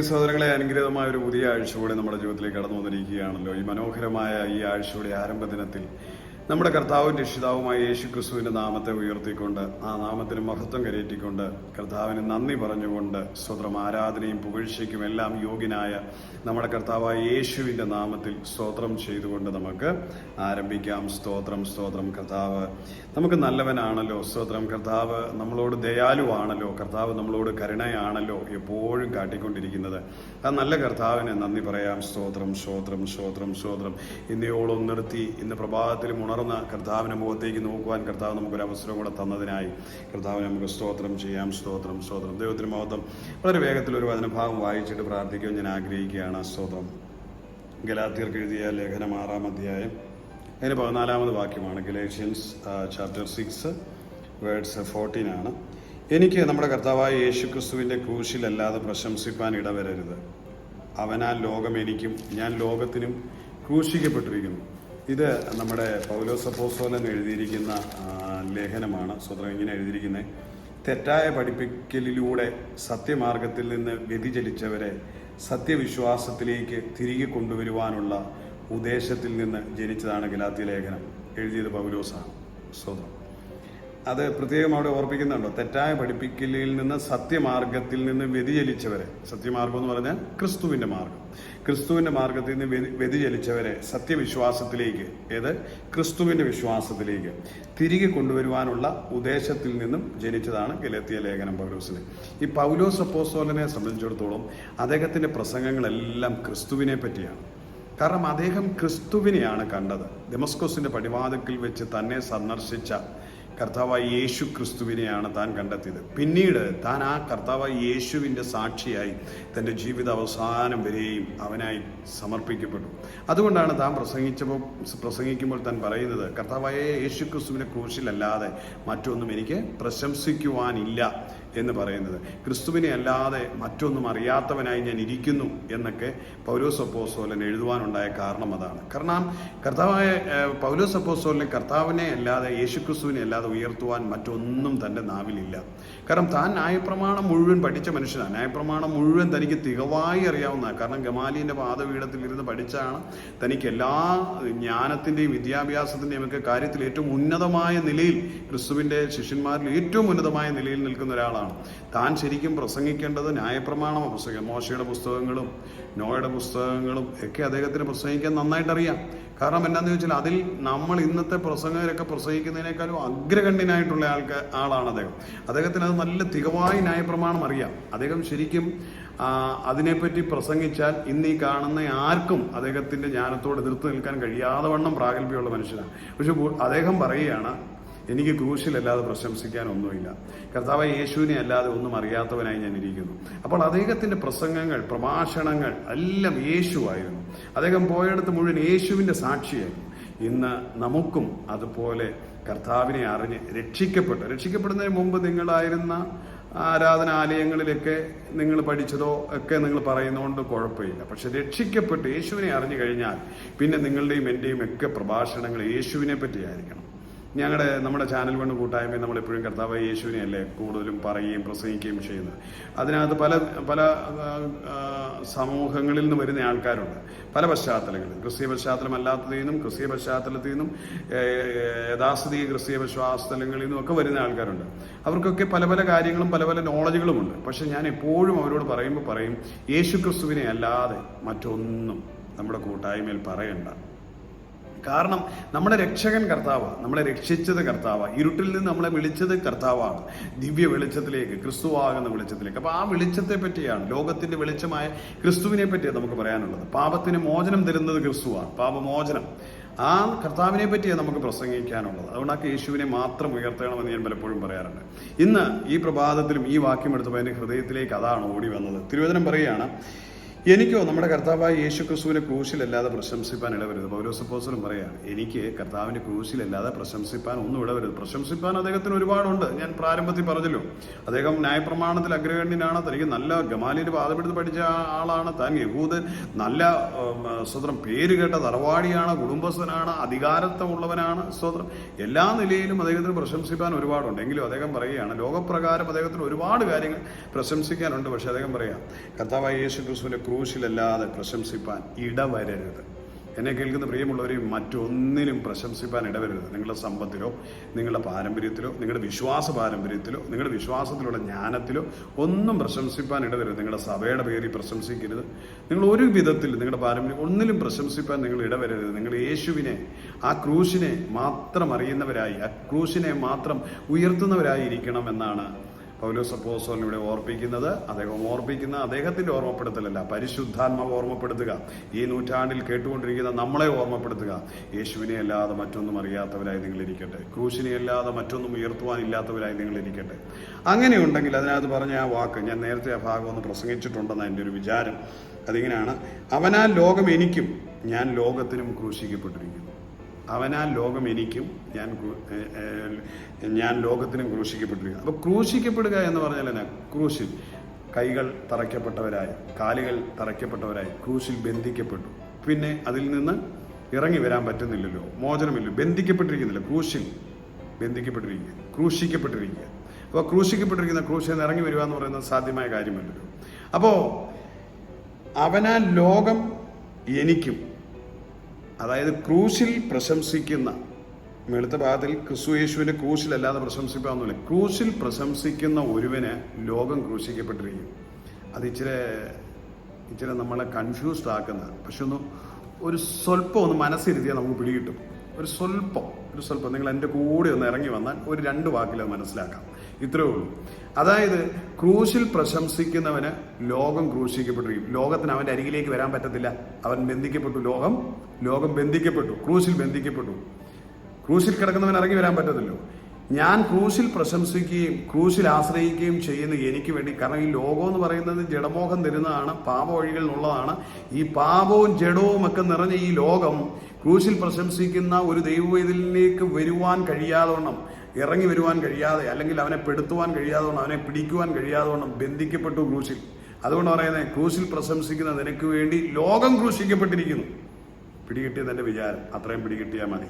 സഹോദരങ്ങളെ, അനുഗ്രഹമായ ഒരു പുതിയ ആഴ്ച കൂടെ നമ്മുടെ ജീവിതത്തിലേക്ക് കടന്നു വന്നിരിക്കുകയാണല്ലോ. ഈ മനോഹരമായ ഈ ആഴ്ചയുടെ ആരംഭ ദിനത്തിൽ നമ്മുടെ കർത്താവും രക്ഷിതാവുമായ യേശു ക്രിസ്തുവിന്റെ നാമത്തെ ഉയർത്തിക്കൊണ്ട്, ആ നാമത്തിന് മഹത്വം കരയറ്റിക്കൊണ്ട്, കർത്താവിന് നന്ദി പറഞ്ഞുകൊണ്ട്, സ്തോത്രം, ആരാധനയും പുകഴ്ചയ്ക്കും എല്ലാം യോഗ്യനായ നമ്മുടെ കർത്താവായ യേശുവിന്റെ നാമത്തിൽ സ്തോത്രം ചെയ്തുകൊണ്ട് നമുക്ക് ആരംഭിക്കാം. സ്തോത്രം, സ്തോത്രം. കർത്താവ് നമുക്ക് നല്ലവനാണല്ലോ. സ്തോത്രം. കർത്താവ് നമ്മളോട് ദയാലുവാണല്ലോ. കർത്താവ് നമ്മളോട് കരുണയാണല്ലോ എപ്പോഴും കാട്ടിക്കൊണ്ടിരിക്കുന്നത്. ആ നല്ല കർത്താവിന് നന്ദി പറയാം. സ്തോത്രം, സ്തോത്രം, സ്തോത്രം, സ്തോത്രം. ഇന്നയോളം നിർത്തി ഇന്ന് പ്രഭാതത്തിലും ഉണർന്ന കർത്താവിന്റെ മുഖത്തേക്ക് നോക്കുവാൻ കർത്താവ് നമുക്കൊരു അവസരം കൂടെ തന്നതിനായി കർത്താവിന് നമുക്ക് സ്തോത്രം ചെയ്യാം. സ്തോത്രം, സ്തോത്രം. ദൈവത്തിന് മഹത്വം. വളരെ വേഗത്തിൽ ഒരു വചനഭാഗം വായിച്ചിട്ട് പ്രാർത്ഥിക്കാൻ ഞാൻ ആഗ്രഹിക്കുകയാണ്. സ്തോത്രം. ഗലാത്യർക്ക് എഴുതിയ ലേഖനം 6-ാം അധ്യായം അതിന് 14-ാമത് വാക്യമാണ്. ഗലേഷ്യൻസ് ചാപ്റ്റർ 6 വേർഡ്സ് 14 ആണ്. എനിക്ക് നമ്മുടെ കർത്താവായ യേശു ക്രിസ്തുവിന്റെ ക്രൂശിലല്ലാതെ പ്രശംസിപ്പാൻ ഇടവരരുത്. അവനാൽ ലോകം എനിക്കും ഞാൻ ലോകത്തിനും ക്രൂശിക്കപ്പെട്ടിരിക്കുന്നു. ഇത് നമ്മുടെ പൗലോസ് അപ്പോസ്തലൻ എഴുതിയിരിക്കുന്ന ലേഖനമാണ്. സ്വതന്ത്രം ഇങ്ങനെ എഴുതിയിരിക്കുന്നത്: തെറ്റായ പഠിപ്പിക്കലിലൂടെ സത്യമാർഗത്തിൽ നിന്ന് വ്യതിചലിച്ചവരെ സത്യവിശ്വാസത്തിലേക്ക് തിരികെ കൊണ്ടുവരുവാനുള്ള ഉദ്ദേശത്തിൽ നിന്ന് ജനിച്ചതാണ് ഗലാത്യ ലേഖനം. എഴുതിയത് പൗലോസാണ്. സ്വതന്ത്രം. അത് പ്രത്യേകം അവിടെ ഓർപ്പിക്കുന്നുണ്ടോ? തെറ്റായ പഠിപ്പിക്കലിൽ നിന്ന് സത്യമാർഗത്തിൽ നിന്ന് വ്യതിചലിച്ചവരെ, സത്യമാർഗം എന്ന് പറഞ്ഞാൽ ക്രിസ്തുവിന്റെ മാർഗം, ക്രിസ്തുവിന്റെ മാർഗത്തിൽ നിന്ന് വ്യതിചലിച്ചവരെ സത്യവിശ്വാസത്തിലേക്ക്, ക്രിസ്തുവിന്റെ വിശ്വാസത്തിലേക്ക് തിരികെ കൊണ്ടുവരുവാനുള്ള ഉദ്ദേശത്തിൽ നിന്നും ജനിച്ചതാണ് ഗലാത്യ ലേഖനം പൗലോസിന്. ഈ പൗലോസ് അപ്പോസ്തലനെ സംബന്ധിച്ചിടത്തോളം അദ്ദേഹത്തിന്റെ പ്രസംഗങ്ങളെല്ലാം ക്രിസ്തുവിനെ പറ്റിയാണ്. കാരണം അദ്ദേഹം ക്രിസ്തുവിനെയാണ് കണ്ടത്. ദമസ്കോസിന്റെ പടിവാതിൽക്കൽ വെച്ച് തന്നെ സന്ദർശിച്ച കർത്താവായ യേശു ക്രിസ്തുവിനെയാണ് താൻ കണ്ടെത്തിയത്. പിന്നീട് താൻ ആ കർത്താവായ യേശുവിൻ്റെ സാക്ഷിയായി തൻ്റെ ജീവിത അവസാനം വരെയും അവനായി സമർപ്പിക്കപ്പെട്ടു. അതുകൊണ്ടാണ് താൻ പ്രസംഗിക്കുമ്പോൾ താൻ പറയുന്നത്, കർത്താവായ യേശു ക്രിസ്തുവിനെ ക്രൂശിലല്ലാതെ മറ്റൊന്നും എനിക്ക് പ്രശംസിക്കുവാനില്ല എന്ന് പറയുന്നത്. ക്രിസ്തുവിനെ അല്ലാതെ മറ്റൊന്നും അറിയാത്തവനായി ഞാൻ ഇരിക്കുന്നു എന്നൊക്കെ പൗലോസ് അപ്പോസ്തലൻ എഴുതുവാനുണ്ടായ കാരണം അതാണ്. കാരണം കർത്താവായ പൗലോസ് അപ്പോസ്തലനെ കർത്താവിനെ അല്ലാതെ യേശു ക്രിസ്തുവിനെ അല്ലാതെ ഉയർത്തുവാൻ മറ്റൊന്നും തൻ്റെ നാവിലില്ല. കാരണം താൻ ന്യായപ്രമാണം മുഴുവൻ പഠിച്ച മനുഷ്യനാണ്. ന്യായപ്രമാണം മുഴുവൻ തനിക്ക് തികവായി അറിയാവുന്നതാണ്. കാരണം ഗമാലിയന്റെ പാദപീഠത്തിൽ ഇരുന്ന് പഠിച്ചാണ് തനിക്ക് എല്ലാ ജ്ഞാനത്തിന്റെയും വിദ്യാഭ്യാസത്തിന്റെയും ഒക്കെ കാര്യത്തിൽ ഏറ്റവും ഉന്നതമായ നിലയിൽ, ക്രിസ്തുവിന്റെ ശിഷ്യന്മാരിൽ ഏറ്റവും ഉന്നതമായ നിലയിൽ നിൽക്കുന്ന ഒരാളാണ്. താൻ ശരിക്കും പ്രസംഗിക്കേണ്ടത് ന്യായപ്രമാണം പ്രസംഗിക്കാം. മോശയുടെ പുസ്തകങ്ങളും നോയുടെ പുസ്തകങ്ങളും ഒക്കെ അദ്ദേഹത്തിന് പ്രസംഗിക്കാൻ നന്നായിട്ട് അറിയാം. കാരണം എന്താണെന്ന് ചോദിച്ചാൽ അതിൽ നമ്മൾ ഇന്നത്തെ പ്രസംഗകരൊക്കെ പ്രസംഗിക്കുന്നതിനേക്കാളും അഗ്രഗണ്യനായിട്ടുള്ള ആളാണ് അദ്ദേഹം. അദ്ദേഹത്തിന് അത് നല്ല തികവായി ന്യായപ്രമാണം അറിയാം. അദ്ദേഹം ശരിക്കും അതിനെപ്പറ്റി പ്രസംഗിച്ചാൽ ഇന്ന് ഈ കാണുന്ന ആർക്കും അദ്ദേഹത്തിന്റെ ജ്ഞാനത്തോട് എതിർത്ത് നിൽക്കാൻ കഴിയാതെ വണ്ണം പ്രാഗൽഭ്യമുള്ള മനുഷ്യനാണ്. പക്ഷെ അദ്ദേഹം പറയുകയാണ്, എനിക്ക് ക്രൂശിലല്ലാതെ പ്രശംസിക്കാനൊന്നുമില്ല. കർത്താവായ യേശുവിനെ അല്ലാതെ ഒന്നും അറിയാത്തവനായി ഞാൻ ഇരിക്കുന്നു. അപ്പോൾ അദ്ദേഹത്തിന്റെ പ്രസംഗങ്ങൾ, പ്രഭാഷണങ്ങൾ എല്ലാം യേശുവായിരുന്നു. അദ്ദേഹം പോയടത്ത് മുഴുവൻ യേശുവിന്റെ സാക്ഷിയായിരുന്നു. ഇന്ന് നമുക്കും അതുപോലെ കർത്താവിനെ അറിഞ്ഞ് രക്ഷിക്കപ്പെടുന്നതിന് മുമ്പ് നിങ്ങളായിരുന്ന ആരാധനാലയങ്ങളിലൊക്കെ നിങ്ങൾ പഠിച്ചതോ ഒക്കെ നിങ്ങൾ പറയുന്നതുകൊണ്ട് കുഴപ്പമില്ല. പക്ഷെ രക്ഷിക്കപ്പെട്ട് യേശുവിനെ അറിഞ്ഞു കഴിഞ്ഞാൽ പിന്നെ നിങ്ങളുടെയും എൻ്റെയും ഒക്കെ പ്രഭാഷണങ്ങൾ യേശുവിനെ പറ്റിയായിരിക്കണം. നമ്മുടെ ചാനൽ കൊണ്ട് കൂട്ടായ്മയിൽ നമ്മളെപ്പോഴും കർത്താവായ യേശുവിനെ അല്ലേ കൂടുതലും പറയുകയും പ്രസംഗിക്കുകയും ചെയ്യുന്നത്. അതിനകത്ത് പല സമൂഹങ്ങളിൽ നിന്ന് വരുന്ന ആൾക്കാരുണ്ട്, പല പശ്ചാത്തലങ്ങളിൽ, ക്രിസ്തീയ പശ്ചാത്തലമല്ലാത്തതിൽ നിന്നും ക്രിസ്തീയ പശ്ചാത്തലത്തിൽ നിന്നും യഥാസ്ഥിതിക ക്രിസ്തീയ പശ്ചാത്തലങ്ങളിൽ നിന്നും ഒക്കെ വരുന്ന ആൾക്കാരുണ്ട്. അവർക്കൊക്കെ പല കാര്യങ്ങളും പല നോളജുകളുമുണ്ട്. പക്ഷെ ഞാൻ എപ്പോഴും അവരോട് പറയും, യേശു ക്രിസ്തുവിനെ അല്ലാതെ മറ്റൊന്നും നമ്മുടെ കൂട്ടായ്മയിൽ പറയണ്ട. കാരണം നമ്മുടെ രക്ഷകൻ കർത്താവാണ്, നമ്മളെ രക്ഷിച്ചത് കർത്താവാണ്, ഇരുട്ടിൽ നിന്ന് നമ്മളെ വിളിച്ചത് കർത്താവാണ്, ദിവ്യ വെളിച്ചത്തിലേക്ക്, ക്രിസ്തുവാകുന്ന വെളിച്ചത്തിലേക്ക്. അപ്പോൾ ആ വെളിച്ചത്തെ പറ്റിയാണ്, ലോകത്തിന്റെ വെളിച്ചമായ ക്രിസ്തുവിനെ പറ്റിയാണ് നമുക്ക് പറയാനുള്ളത്. പാപത്തിന് മോചനം തരുന്നത് ക്രിസ്തുവാണ്, പാപമോചനം. ആ കർത്താവിനെ പറ്റിയാണ് നമുക്ക് പ്രസംഗിക്കാനുള്ളത്. അതുകൊണ്ടാണ് യേശുവിനെ മാത്രം ഉയർത്തണമെന്ന് ഞാൻ പലപ്പോഴും പറയാറുണ്ട്. ഇന്ന് ഈ പ്രഭാതത്തിലും ഈ വാക്യം എടുത്തപ്പോൾ എൻ്റെ ഹൃദയത്തിലേക്ക് അതാണ് ഓടി വന്നത്. തിരുവചനം പറയുകയാണ്, എനിക്കോ നമ്മുടെ കർത്താവായ യേശു ക്രിസ്തുവിനെ ക്രൂശിലല്ലാതെ പ്രശംസിപ്പാൻ ഇടവരുത്. പൗലോസ് അപ്പോസ്തലൻ പറയാണ്, എനിക്ക് കർത്താവിൻ്റെ ക്രൂശിലല്ലാതെ പ്രശംസിപ്പാൻ ഒന്നും ഇടവരുത്. പ്രശംസിപ്പാൻ അദ്ദേഹത്തിന് ഒരുപാടുണ്ട്. ഞാൻ പ്രാരംഭത്തിൽ പറഞ്ഞല്ലോ, അദ്ദേഹം ന്യായപ്രമാണത്തിൽ അഗ്രഗണ്യനാണ്. തനിക്ക് നല്ല ഗമാലിയൽ പാദമെടുത്ത് പഠിച്ച ആളാണ്. താൻ യഹൂദൻ, നല്ല സ്വതന്ത്രം പേര് കേട്ട തറവാടിയാണ്, കുടുംബസ്ഥനാണ്, അധികാരത്വമുള്ളവനാണ്. സ്വതന്ത്രം എല്ലാ നിലയിലും അദ്ദേഹത്തിന് പ്രശംസിപ്പാൻ ഒരുപാടുണ്ട്. എങ്കിലും അദ്ദേഹം പറയുകയാണ്, ലോകപ്രകാരം അദ്ദേഹത്തിന് ഒരുപാട് കാര്യങ്ങൾ പ്രശംസിക്കാനുണ്ട്. പക്ഷെ അദ്ദേഹം പറയാം, കർത്താവായ യേശു ക്രിസ്തുവിന്റെ ക്രൂശിലല്ലാതെ പ്രശംസിപ്പാൻ ഇടവരരുത്. എന്നെ കേൾക്കുന്ന പ്രിയമുള്ളവരെയും മറ്റൊന്നിനും പ്രശംസിപ്പാൻ ഇടവരരുത്. നിങ്ങളുടെ സമ്പത്തിലോ, നിങ്ങളുടെ പാരമ്പര്യത്തിലോ, നിങ്ങളുടെ വിശ്വാസ പാരമ്പര്യത്തിലോ, നിങ്ങളുടെ വിശ്വാസത്തിലുള്ള ജ്ഞാനത്തിലോ ഒന്നും പ്രശംസിപ്പാൻ ഇടവരരുത്. നിങ്ങളുടെ സഭയുടെ പേരിൽ പ്രശംസിക്കരുത്. നിങ്ങൾ ഒരു വിധത്തിൽ നിങ്ങളുടെ പാരമ്പര്യം ഒന്നിലും പ്രശംസിപ്പാൻ നിങ്ങൾ ഇടവരരുത്. നിങ്ങൾ യേശുവിനെ, ആ ക്രൂശിനെ മാത്രം അറിയുന്നവരായി, ആ ക്രൂശിനെ മാത്രം ഉയർത്തുന്നവരായി ഇരിക്കണം എന്നാണ് പൗലോസ് അപ്പോസ്തലൻ ഇവിടെ ഓർപ്പിക്കുന്നത്. അദ്ദേഹത്തിന്റെ ഓർമ്മപ്പെടുത്തലല്ല, പരിശുദ്ധാത്മാവ് ഓർമ്മപ്പെടുത്തുക. ഈ നൂറ്റാണ്ടിൽ കേട്ടുകൊണ്ടിരിക്കുന്ന നമ്മളെ ഓർമ്മപ്പെടുത്തുക. യേശുവിനെ അല്ലാതെ മറ്റൊന്നും അറിയാത്തവരായി നിങ്ങളിരിക്കട്ടെ. ക്രൂശിനെ അല്ലാതെ മറ്റൊന്നും ഉയർത്തുവാനില്ലാത്തവരായി നിങ്ങളിരിക്കട്ടെ. അങ്ങനെയുണ്ടെങ്കിൽ അതിനകത്ത് പറഞ്ഞ ആ വാക്ക്, ഞാൻ നേരത്തെ ആ ഭാഗം ഒന്ന് പ്രസംഗിച്ചിട്ടുണ്ടെന്ന് എൻ്റെ ഒരു വിചാരം. അതിങ്ങനെയാണ്, അവനാൽ ലോകം എനിക്കും ഞാൻ ലോകത്തിനും ക്രൂശിക്കപ്പെട്ടിരിക്കുന്നു. അവനാൽ ലോകം എനിക്കും ഞാൻ ലോകത്തിനും ക്രൂശിക്കപ്പെട്ടിരിക്കുന്നു. അപ്പോൾ ക്രൂശിക്കപ്പെടുക എന്ന് പറഞ്ഞാൽ എന്നാ? ക്രൂശിൽ കൈകൾ തറയ്ക്കപ്പെട്ടവരായി, കാലുകൾ തറയ്ക്കപ്പെട്ടവരായി ക്രൂശിൽ ബന്ധിക്കപ്പെട്ടു. പിന്നെ അതിൽ നിന്ന് ഇറങ്ങി വരാൻ പറ്റുന്നില്ലല്ലോ, മോചനമില്ല, ബന്ധിക്കപ്പെട്ടിരിക്കുന്നില്ല, ക്രൂശിൽ ബന്ധിക്കപ്പെട്ടിരിക്കുക, ക്രൂശിക്കപ്പെട്ടിരിക്കുക. അപ്പോൾ ക്രൂശിക്കപ്പെട്ടിരിക്കുന്ന ക്രൂശിൽ നിന്ന് ഇറങ്ങി വരിക എന്ന് പറയുന്നത് സാധ്യമായ കാര്യമല്ലല്ലോ. അപ്പോൾ അവനാൽ ലോകം എനിക്കും, അതായത് ക്രൂശിൽ പ്രശംസിക്കുന്ന, മേളത്തെ ഭാഗത്തിൽ ക്രിസ്തു യേശുവിന്റെ ക്രൂശിലല്ലാതെ പ്രശംസിപ്പാന്നില്ല, ക്രൂശിൽ പ്രശംസിക്കുന്ന ഒരുവന് ലോകം ക്രൂശിക്കപ്പെട്ടിരിക്കും. അത് ഇച്ചിരി നമ്മളെ കൺഫ്യൂസ്ഡ് ആക്കുന്ന, പക്ഷെ ഒരു സ്വല്പം ഒന്ന് മനസ്സിരുത്തിയാൽ നമുക്ക് പിടികിട്ടും. ഒരു സ്വല്പം നിങ്ങൾ എൻ്റെ കൂടെ ഒന്ന് ഇറങ്ങി വന്നാൽ ഒരു 2 വാക്കിൽ അത് മനസ്സിലാക്കാം. ഇത്രയേ ഉള്ളൂ. അതായത് ക്രൂശിൽ പ്രശംസിക്കുന്നവന് ലോകം ക്രൂശിക്കപ്പെട്ടിരിക്കും. ലോകത്തിന് അവൻ്റെ അരികിലേക്ക് വരാൻ പറ്റത്തില്ല. അവൻ ബന്ധിക്കപ്പെട്ടു. ലോകം ബന്ധിക്കപ്പെട്ടു, ക്രൂശിൽ ബന്ധിക്കപ്പെട്ടു. ക്രൂശിൽ കിടക്കുന്നവൻ ഇറങ്ങി വരാൻ പറ്റത്തില്ലോ. ഞാൻ ക്രൂശിൽ പ്രശംസിക്കുകയും ക്രൂശിൽ ആശ്രയിക്കുകയും ചെയ്യുന്ന എനിക്ക് വേണ്ടി. കാരണം ഈ ലോകം എന്ന് പറയുന്നത് ജഡമോഹം തരുന്നതാണ്, പാപ വഴികൾ എന്നുള്ളതാണ്. ഈ പാപവും ജഡവും ഒക്കെ നിറഞ്ഞ ഈ ലോകം ക്രൂശിൽ പ്രശംസിക്കുന്ന ഒരു ദൈവവേദിലേക്ക് വരുവാൻ കഴിയാതവണ്ണം, ഇറങ്ങി വരുവാൻ കഴിയാതെ, അല്ലെങ്കിൽ അവനെ പെടുത്തുവാൻ കഴിയാതവണ്ണം, അവനെ പിടിക്കുവാൻ കഴിയാതവണ്ണം ബന്ധിക്കപ്പെട്ടു ക്രൂശിൽ. അതുകൊണ്ട് പറയുന്നത്, ക്രൂശിൽ പ്രശംസിക്കുന്ന നിനക്ക് വേണ്ടി ലോകം ക്രൂശിക്കപ്പെട്ടിരിക്കുന്നു. പിടികിട്ടിയത് എൻ്റെ വിചാരം, അത്രയും പിടികിട്ടിയാൽ മതി.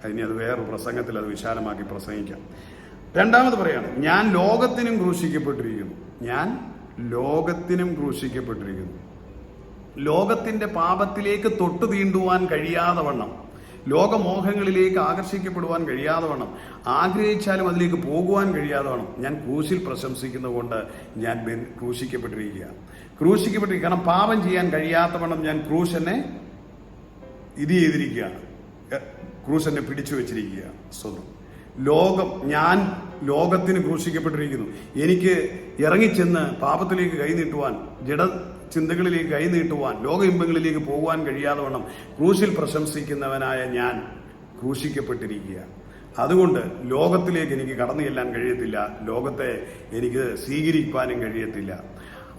ഇനി അത് വേറൊരു പ്രസംഗത്തിൽ അത് വിശാലമാക്കി പ്രസംഗിക്കാം. രണ്ടാമത് പറയാണ്, ഞാൻ ലോകത്തിനും ക്രൂശിക്കപ്പെട്ടിരിക്കുന്നു. ഞാൻ ലോകത്തിനും ക്രൂശിക്കപ്പെട്ടിരിക്കുന്നു. ലോകത്തിന്റെ പാപത്തിലേക്ക് തൊട്ടു തീണ്ടുവാൻ കഴിയാതെ വണ്ണം, ലോകമോഹങ്ങളിലേക്ക് ആകർഷിക്കപ്പെടുവാൻ കഴിയാതെ വണ്ണം, ആഗ്രഹിച്ചാലും അതിലേക്ക് പോകുവാൻ കഴിയാതെ വണ്ണം ഞാൻ ക്രൂശിൽ പ്രശംസിക്കുന്നതുകൊണ്ട് ഞാൻ ക്രൂശിക്കപ്പെട്ടിരിക്കുക. കാരണം പാപം ചെയ്യാൻ കഴിയാത്ത വണ്ണം ഞാൻ ക്രൂശനെ ചെയ്തിരിക്കുകയാണ്, ക്രൂശനെ പിടിച്ചു വെച്ചിരിക്കുകയാണ്. ഞാൻ ലോകത്തിന് ക്രൂശിക്കപ്പെട്ടിരിക്കുന്നു. എനിക്ക് ഇറങ്ങിച്ചെന്ന് പാപത്തിലേക്ക് കൈനീട്ടുവാൻ, ചിന്തകളിലേക്ക് കൈനീട്ടുവാൻ, ലോക ഇമ്പങ്ങളിലേക്ക് പോകുവാൻ കഴിയാതെ വണ്ണം ക്രൂശിൽ പ്രശംസിക്കുന്നവനായ ഞാൻ ക്രൂശിക്കപ്പെട്ടിരിക്കുക. അതുകൊണ്ട് ലോകത്തിലേക്ക് എനിക്ക് കടന്നു ചെല്ലാൻ കഴിയത്തില്ല, ലോകത്തെ എനിക്ക് സ്വീകരിക്കാനും കഴിയത്തില്ല.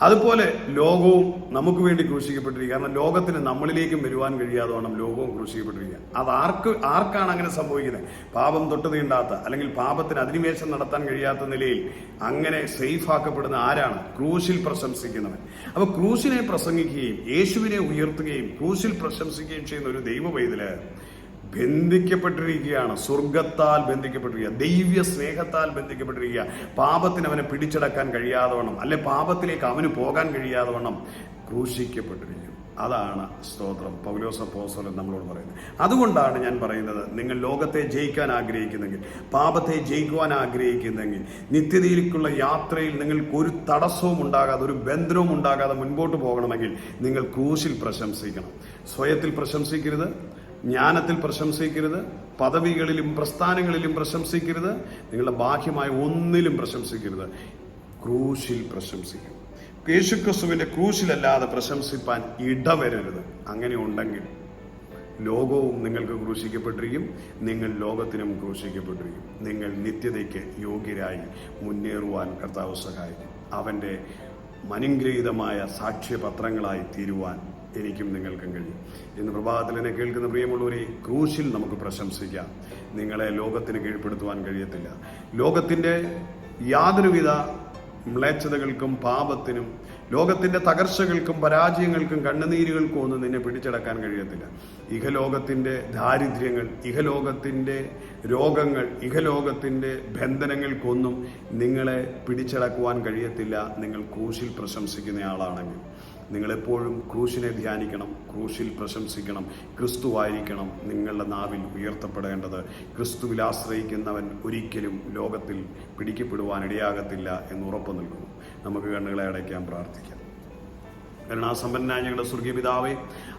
അതുപോലെ ലോകവും നമുക്ക് വേണ്ടി ക്രൂശിക്കപ്പെട്ടിരിക്കുക. കാരണം ലോകത്തിന് നമ്മളിലേക്കും വരുവാൻ കഴിയാതെ വേണം ലോകവും ക്രൂശിക്കപ്പെട്ടിരിക്കുക. അത് ആർക്കാണ് അങ്ങനെ സംഭവിക്കുന്നത്? പാപം തൊട്ടു തീണ്ടാത്ത, അല്ലെങ്കിൽ പാപത്തിന് അധിനിവേശം നടത്താൻ കഴിയാത്ത നിലയിൽ അങ്ങനെ സേഫ് ആക്കപ്പെടുന്ന ആരാണ്? ക്രൂശിൽ പ്രശംസിക്കുന്നവൻ. അപ്പൊ ക്രൂശിനെ പ്രസംഗിക്കുകയും യേശുവിനെ ഉയർത്തുകയും ക്രൂശിൽ പ്രശംസിക്കുകയും ചെയ്യുന്ന ഒരു ദൈവ പൈതല് ബന്ധിക്കപ്പെട്ടിരിക്കുകയാണ്. സ്വർഗത്താൽ ബന്ധിക്കപ്പെട്ടിരിക്കുക, ദൈവ്യ സ്നേഹത്താൽ ബന്ധിക്കപ്പെട്ടിരിക്കുക. പാപത്തിന് അവനെ പിടിച്ചടക്കാൻ കഴിയാതെ വണ്ണം, അല്ലെ പാപത്തിലേക്ക് അവന് പോകാൻ കഴിയാതെ വണ്ണം ക്രൂശിക്കപ്പെട്ടിരിക്കും. അതാണ് സ്തോത്രം പൗലോസ് അപ്പോസ്തലൻ നമ്മളോട് പറയുന്നത്. അതുകൊണ്ടാണ് ഞാൻ പറയുന്നത്, നിങ്ങൾ ലോകത്തെ ജയിക്കാൻ ആഗ്രഹിക്കുന്നെങ്കിൽ, പാപത്തെ ജയിക്കുവാൻ ആഗ്രഹിക്കുന്നെങ്കിൽ, നിത്യതയിലേക്കുള്ള യാത്രയിൽ നിങ്ങൾക്ക് ഒരു തടസ്സവും ഉണ്ടാകാതെ, ഒരു ബന്ധനവും ഉണ്ടാകാതെ മുൻപോട്ട് പോകണമെങ്കിൽ നിങ്ങൾ ക്രൂശിൽ പ്രശംസിക്കണം. സ്വയത്തിൽ പ്രശംസിക്കരുത്, ജ്ഞാനത്തിൽ പ്രശംസിക്കരുത്, പദവികളിലും പ്രസ്ഥാനങ്ങളിലും പ്രശംസിക്കരുത്, നിങ്ങളുടെ ബാഹ്യമായ ഒന്നിലും പ്രശംസിക്കരുത്. ക്രൂശിൽ പ്രശംസിക്കും. യേശുക്രിസ്തുവിന്റെ ക്രൂശിലല്ലാതെ പ്രശംസിപ്പാൻ ഇടവരരുത്. അങ്ങനെ ഉണ്ടെങ്കിൽ ലോകവും നിങ്ങൾക്ക് ക്രൂശിക്കപ്പെട്ടിരിക്കും, നിങ്ങൾ ലോകത്തിനും ക്രൂശിക്കപ്പെട്ടിരിക്കും. നിങ്ങൾ നിത്യതയ്ക്ക് യോഗ്യരായി മുന്നേറുവാൻ കർത്താവ് സഹായിക്കും. അവൻ്റെ അനുഗ്രഹീതമായ സാക്ഷ്യപത്രങ്ങളായി തീരുവാൻ എനിക്കും നിങ്ങൾക്കും കഴിയും. ഇന്ന് പ്രഭാതത്തിൽ എന്നെ കേൾക്കുന്ന പ്രിയമുള്ളവരെ, ക്രൂശിൽ നമുക്ക് പ്രശംസിക്കാം. നിങ്ങളെ ലോകത്തിന് കീഴ്പ്പെടുത്തുവാൻ കഴിയത്തില്ല. ലോകത്തിൻ്റെ യാതൊരുവിധ മ്ലേച്ഛതകൾക്കും പാപത്തിനും ലോകത്തിൻ്റെ തകർച്ചകൾക്കും പരാജയങ്ങൾക്കും കണ്ണുനീരുകൾക്കും ഒന്നും നിന്നെ പിടിച്ചടക്കാൻ കഴിയത്തില്ല. ഇഹലോകത്തിൻ്റെ ദാരിദ്ര്യങ്ങൾ, ഇഹലോകത്തിൻ്റെ രോഗങ്ങൾ, ഇഹലോകത്തിൻ്റെ ബന്ധനങ്ങൾക്കൊന്നും നിങ്ങളെ പിടിച്ചടക്കുവാൻ കഴിയത്തില്ല. നിങ്ങൾ ക്രൂശിൽ പ്രശംസിക്കുന്നയാളാണെങ്കിൽ നിങ്ങളെപ്പോഴും ക്രൂശിനെ ധ്യാനിക്കണം, ക്രൂശിൽ പ്രശംസിക്കണം. ക്രിസ്തുവായിരിക്കണം നിങ്ങളുടെ നാവിൽ ഉയർത്തപ്പെടേണ്ടത്. ക്രിസ്തുവിൽ ആശ്രയിക്കുന്നവൻ ഒരിക്കലും ലോകത്തിൽ പിടിക്കപ്പെടുവാൻ ഇടയാകത്തില്ല എന്ന് ഉറപ്പു നൽകുന്നു. നമുക്ക് കണ്ണുകളെ അടയ്ക്കാൻ പ്രാർത്ഥിക്കാം. കരുണാസമ്പന്നനായ ഞങ്ങളുടെ സ്വർഗീയ പിതാവേ,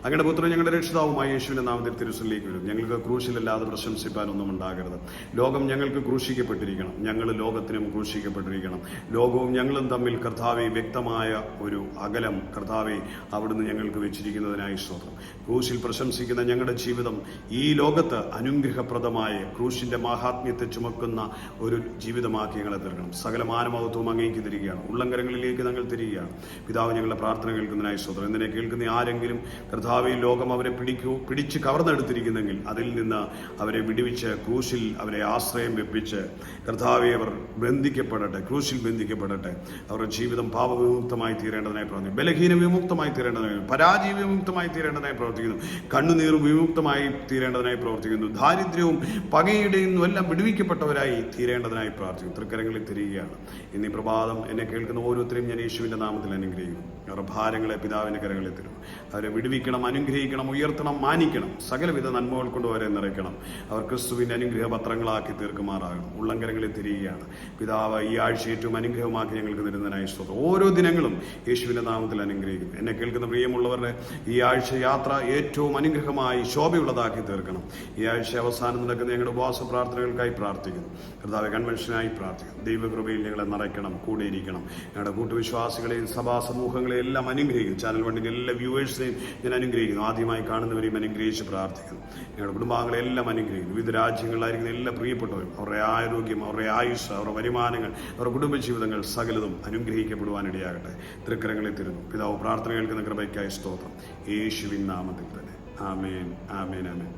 അങ്ങയുടെ പുത്രൻ ഞങ്ങളുടെ രക്ഷിതാവുമായ യേശുവിന്റെ നാമത്തിൽ തിരുസലിലേക്ക് വരും. ഞങ്ങൾക്ക് ക്രൂശിലല്ലാതെ പ്രശംസിപ്പാനൊന്നും ഉണ്ടാകരുത്. ലോകം ഞങ്ങൾക്ക് ക്രൂശിക്കപ്പെട്ടിരിക്കണം, ഞങ്ങൾ ലോകത്തിനും ക്രൂശിക്കപ്പെട്ടിരിക്കണം. ലോകവും ഞങ്ങളും തമ്മിൽ കർത്താവെ വ്യക്തമായ ഒരു അകലം കർത്താവെ അവിടുന്ന് ഞങ്ങൾക്ക് വെച്ചിരിക്കുന്നതിനായി സ്തോത്രം. ക്രൂശിൽ പ്രശംസിക്കുന്ന ഞങ്ങളുടെ ജീവിതം ഈ ലോകത്ത് അനുഗ്രഹപ്രദമായ ക്രൂശിന്റെ മാഹാത്മ്യത്തെ ചുമക്കുന്ന ഒരു ജീവിതമാക്കി ഞങ്ങളെ തീർക്കണം. സകല മാനമഹത്വവും അങ്ങേക്ക് തിരികെയാണ്, ഉള്ളങ്കരങ്ങളിലേക്ക് ഞങ്ങൾ തിരികെയാണ്. പിതാവ് ഞങ്ങളുടെ പ്രാർത്ഥന കേൾക്കുന്നതിനായി സ്തോത്രം. എന്തിനെ കേൾക്കുന്ന ആരെങ്കിലും കർത്താവെ ലോകം അവരെ പിടിച്ച് കവർന്നെടുത്തിരിക്കുന്നെങ്കിൽ അതിൽ നിന്ന് അവരെ വിടുവിച്ച് ക്രൂശിൽ അവരെ ആശ്രയം വെപ്പിച്ച് കർത്താവെ അവർ ബന്ധിക്കപ്പെടട്ടെ, ക്രൂശിൽ ബന്ധിക്കപ്പെടട്ടെ. അവരുടെ ജീവിതം പാപവിമുക്തമായി തീരേണ്ടതിനായി പ്രവർത്തിക്കുന്നു, ബലഹീന വിമുക്തമായി തീരേണ്ടതിനായി, പരാജയ വിമുക്തമായി തീരേണ്ടതിനായി പ്രവർത്തിക്കുന്നു, കണ്ണുനീർ വിമുക്തമായി തീരേണ്ടതിനായി പ്രവർത്തിക്കുന്നു, ദാരിദ്ര്യവും പകയുടെയും എല്ലാം വിടുവിക്കപ്പെട്ടവരായി തീരേണ്ടതിനായി പ്രാർത്ഥിക്കുന്നു. തൃക്കരങ്ങളിൽ തിരികെയാണ്. ഇന്നീ പ്രഭാതം എന്നെ കേൾക്കുന്ന ഓരോരുത്തരെയും ഞാൻ യേശുവിന്റെ നാമത്തിൽ അനുഗ്രഹിക്കുന്നു. അവരുടെ ഭാരങ്ങളെ പിതാവിന്റെ കരങ്ങളിൽ തരും. അവരെ വിടുവിക്കണം, അനുഗ്രഹിക്കണം, ഉയർത്തണം, മാനിക്കണം. സകലവിധ നന്മകൾ കൊണ്ട് അവരെ നിറയ്ക്കണം. അവർ ക്രിസ്തുവിന്റെ അനുഗ്രഹ പത്രങ്ങളാക്കി തീർക്കുമാറാകണം. ഉള്ളങ്കരങ്ങളിൽ തിരികെയാണ്. പിതാവ് ഈ ആഴ്ച ഏറ്റവും അനുഗ്രഹമാക്കി ഞങ്ങൾക്ക് തരുന്നതിനായി സ്തോത്രം. ഓരോ ദിനങ്ങളും യേശുവിന്റെ നാമത്തിൽ അനുഗ്രഹിക്കും. എന്നെ കേൾക്കുന്ന പ്രിയമുള്ളവരുടെ ഈ ആഴ്ച യാത്ര ഏറ്റവും അനുഗ്രഹമായി ശോഭയുള്ളതാക്കി തീർക്കണം. ഈ ആഴ്ച അവസാനം നടക്കുന്ന ഞങ്ങളുടെ ഉപവാസ പ്രാർത്ഥനകൾക്കായി പ്രാർത്ഥിക്കുന്നു. കർത്താവ് കൺവെൻഷനായി പ്രാർത്ഥിക്കുന്നു. ദൈവകൃപയിൽ ഞങ്ങളെ നിറയ്ക്കണം, കൂടെയിരിക്കണം. ഞങ്ങളുടെ കൂട്ടുവിശ്വാസികളെയും സഭാ സമൂഹങ്ങളെയും എല്ലാം അനുഗ്രഹിക്കും. ചാനൽ വണ്ടിൻ്റെ എല്ലാ വ്യൂവേഴ്സിനെയും ഞാൻ അനുഗ്രഹിക്കുന്നു. ആദ്യമായി കാണുന്നവരെയും അനുഗ്രഹിച്ച് പ്രാർത്ഥിക്കുന്നു. ഞങ്ങളുടെ കുടുംബാംഗങ്ങളെല്ലാം അനുഗ്രഹിക്കുന്നു. വിവിധ രാജ്യങ്ങളിലായിരിക്കുന്ന എല്ലാ പ്രിയപ്പെട്ടവരും അവരുടെ ആരോഗ്യം, അവരുടെ ആയുസ്, അവരുടെ വരുമാനങ്ങൾ, അവരുടെ കുടുംബജീവിതങ്ങൾ സകലതും അനുഗ്രഹിക്കപ്പെടുവാനിടയാകട്ടെ. തൃക്കരങ്ങളിൽ തരുന്നു. പിതാവ് പ്രാർത്ഥന കേൾക്കുന്ന കൃപയ്ക്കായി സ്തോത്രം. യേശുവിൻ നാമത്തിൽ തന്നെ. ആമേൻ, ആമേൻ, ആമേൻ.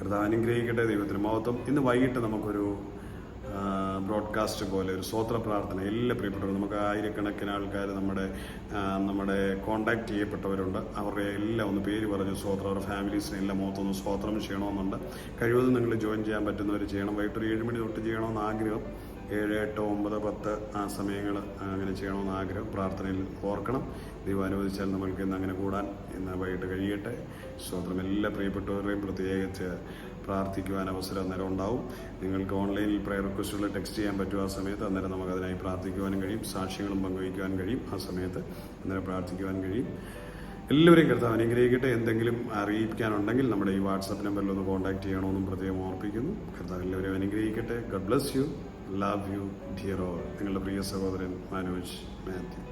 കർത്താവ് അനുഗ്രഹിക്കട്ടെ. ദൈവത്തിന് മഹത്വം. ഇന്ന് വൈകിട്ട് നമുക്കൊരു ബ്രോഡ്കാസ്റ്റ് പോലെ ഒരു സ്തോത്ര പ്രാർത്ഥന എല്ലാ പ്രിയപ്പെട്ടവരും, നമുക്ക് ആയിരക്കണക്കിന് ആൾക്കാർ നമ്മുടെ കോണ്ടാക്ട് ചെയ്യപ്പെട്ടവരുണ്ട്. അവരുടെ എല്ലാം ഒന്ന് പേര് പറഞ്ഞ് സ്തോത്രം, അവരുടെ ഫാമിലീസിനെ എല്ലാം മൊത്തമൊന്ന് സ്തോത്രം ചെയ്യണമെന്നുണ്ട്. കഴിവതും നിങ്ങൾ ജോയിൻ ചെയ്യാൻ പറ്റുന്നവർ ചെയ്യണം. വൈകിട്ട് ഒരു 7 മണി തൊട്ട് ചെയ്യണമെന്ന് ആഗ്രഹം. 7, 8, 9, 10 ആ സമയങ്ങൾ അങ്ങനെ ചെയ്യണമെന്ന് ആഗ്രഹം. പ്രാർത്ഥനയിൽ ഓർക്കണം. ദൈവം അനുവദിച്ചാൽ നമ്മൾക്ക് ഇന്ന് അങ്ങനെ കൂടാൻ ഇന്ന് വൈകിട്ട് കഴിയട്ടെ. സ്തോത്രം. എല്ലാ പ്രിയപ്പെട്ടവരെയും പ്രത്യേകിച്ച് പ്രാർത്ഥിക്കുവാൻ അവസരം അന്നേരം ഉണ്ടാവും. നിങ്ങൾക്ക് ഓൺലൈനിൽ പ്രയർ റിക്വസ്റ്റുകൾ ടെക്സ്റ്റ് ചെയ്യാൻ പറ്റും. ആ സമയത്ത് അന്നേരം നമുക്ക് അതിനായി പ്രാർത്ഥിക്കുവാനും കഴിയും. സാക്ഷ്യങ്ങളും പങ്കുവയ്ക്കുവാൻ കഴിയും. ആ സമയത്ത് അന്നേരം പ്രാർത്ഥിക്കുവാൻ കഴിയും. എല്ലാവരെയും കർത്താവ് അനുഗ്രഹിക്കട്ടെ. എന്തെങ്കിലും അറിയിക്കാനുണ്ടെങ്കിൽ നമ്മുടെ ഈ വാട്സാപ്പ് നമ്പറിൽ ഒന്ന് കോൺടാക്ട് ചെയ്യണമെന്നും പ്രത്യേകം ഓർപ്പിക്കുന്നു. കർത്താവ് എല്ലാവരെയും അനുഗ്രഹിക്കട്ടെ. God bless you. Love you dear all. നിങ്ങളുടെ പ്രിയ സഹോദരൻ മനോജ് മാത്യു.